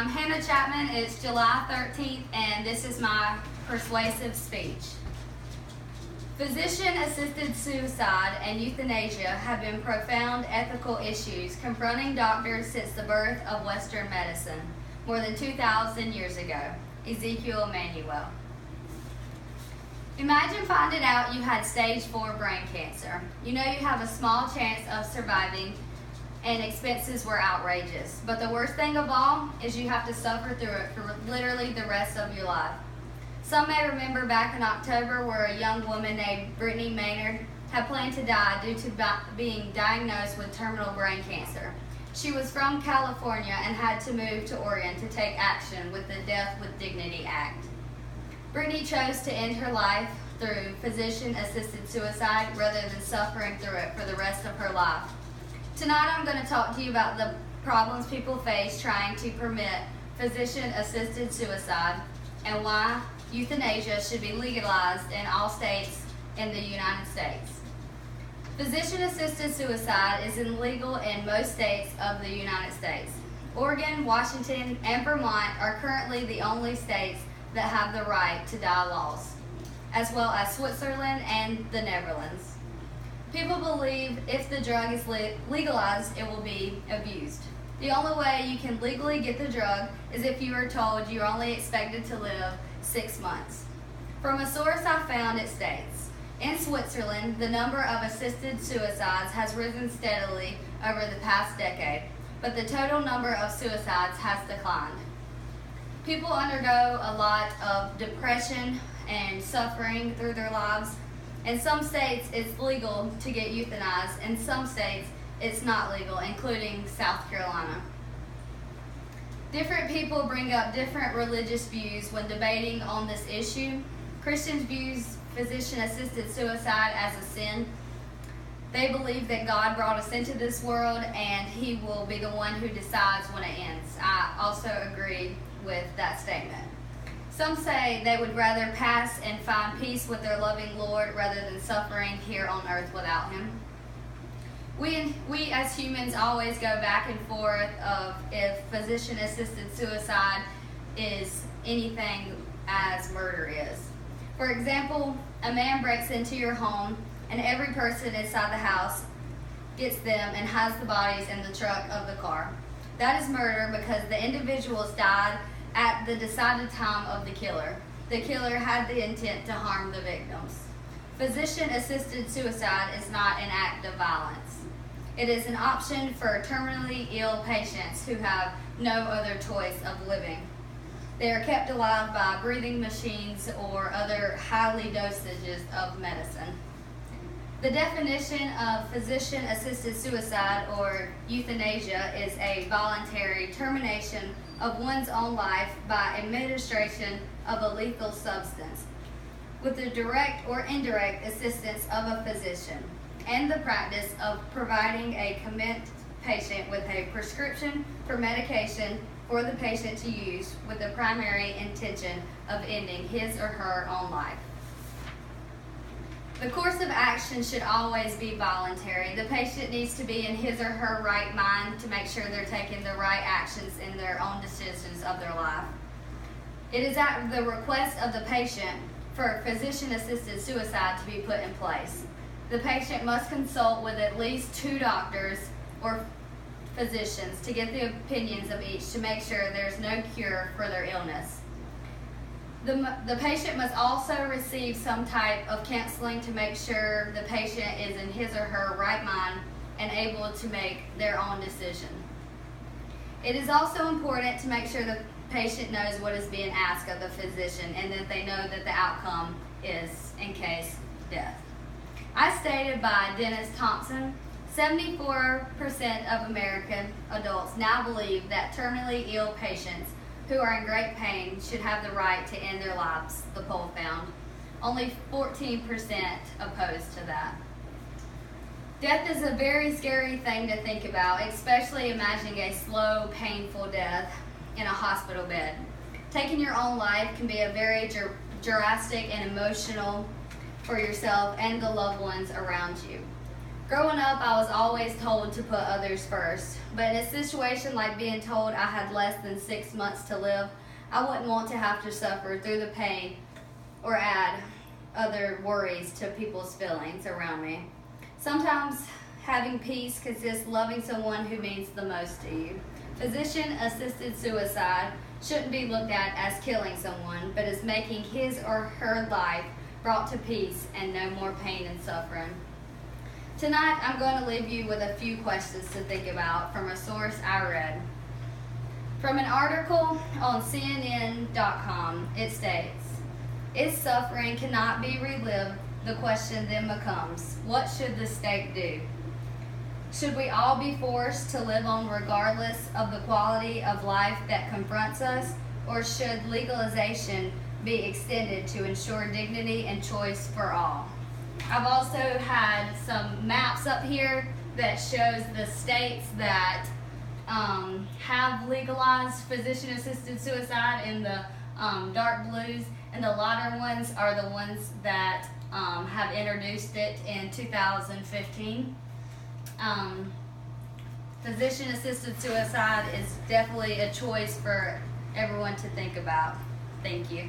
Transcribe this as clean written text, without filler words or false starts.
I'm Hannah Chapman. It's July 13th, and this is my persuasive speech. Physician-assisted suicide and euthanasia have been profound ethical issues confronting doctors since the birth of Western medicine, more than 2,000 years ago. Ezekiel Emanuel. Imagine finding out you had stage 4 brain cancer. You know you have a small chance of surviving, and expenses were outrageous. But the worst thing of all is you have to suffer through it for literally the rest of your life. Some may remember back in October where a young woman named Brittany Maynard had planned to die due to being diagnosed with terminal brain cancer. She was from California and had to move to Oregon to take action with the Death with Dignity Act. Brittany chose to end her life through physician-assisted suicide rather than suffering through it for the rest of her life. Tonight I'm going to talk to you about the problems people face trying to permit physician-assisted suicide and why euthanasia should be legalized in all states in the United States. Physician-assisted suicide is illegal in most states of the United States. Oregon, Washington, and Vermont are currently the only states that have the right to die laws, as well as Switzerland and the Netherlands. People believe if the drug is legalized, it will be abused. The only way you can legally get the drug is if you are told you're only expected to live 6 months. From a source I found, it states, in Switzerland, the number of assisted suicides has risen steadily over the past decade, but the total number of suicides has declined. People undergo a lot of depression and suffering through their lives. In some states, it's legal to get euthanized. In some states, it's not legal, including South Carolina. Different people bring up different religious views when debating on this issue. Christians view physician-assisted suicide as a sin. They believe that God brought us into this world and He will be the one who decides when it ends. I also agree with that statement. Some say they would rather pass and find peace with their loving Lord rather than suffering here on earth without Him. We as humans always go back and forth of if physician-assisted suicide is anything as murder is. For example, a man breaks into your home and every person inside the house gets them and hides the bodies in the trunk of the car. That is murder because the individuals died at the decided time of the killer. The killer had the intent to harm the victims. Physician-assisted suicide is not an act of violence. It is an option for terminally ill patients who have no other choice of living. They are kept alive by breathing machines or other highly dosages of medicine. The definition of physician-assisted suicide or euthanasia is a voluntary termination of one's own life by administration of a lethal substance, with the direct or indirect assistance of a physician, and the practice of providing a committed patient with a prescription for medication for the patient to use with the primary intention of ending his or her own life. The course of action should always be voluntary. The patient needs to be in his or her right mind to make sure they're taking the right actions in their own decisions of their life. It is at the request of the patient for physician-assisted suicide to be put in place. The patient must consult with at least 2 doctors or physicians to get the opinions of each to make sure there's no cure for their illness. The patient must also receive some type of counseling to make sure the patient is in his or her right mind and able to make their own decision. It is also important to make sure the patient knows what is being asked of the physician and that they know that the outcome is, in case, death. As stated by Dennis Thompson, 74% of American adults now believe that terminally ill patients who are in great pain should have the right to end their lives, the poll found. Only 14% opposed to that. Death is a very scary thing to think about, especially imagining a slow, painful death in a hospital bed. Taking your own life can be a very drastic and emotional for yourself and the loved ones around you. Growing up, I was always told to put others first, but in a situation like being told I had less than 6 months to live, I wouldn't want to have to suffer through the pain or add other worries to people's feelings around me. Sometimes having peace consists loving someone who means the most to you. Physician-assisted suicide shouldn't be looked at as killing someone, but as making his or her life brought to peace and no more pain and suffering. Tonight, I'm going to leave you with a few questions to think about from a source I read. From an article on CNN.com, it states, "If suffering cannot be relived, the question then becomes, what should the state do? Should we all be forced to live on regardless of the quality of life that confronts us, or should legalization be extended to ensure dignity and choice for all?" I've also had some maps up here that shows the states that have legalized physician-assisted suicide in the dark blues, and the lighter ones are the ones that have introduced it in 2015. Physician-assisted suicide is definitely a choice for everyone to think about. Thank you.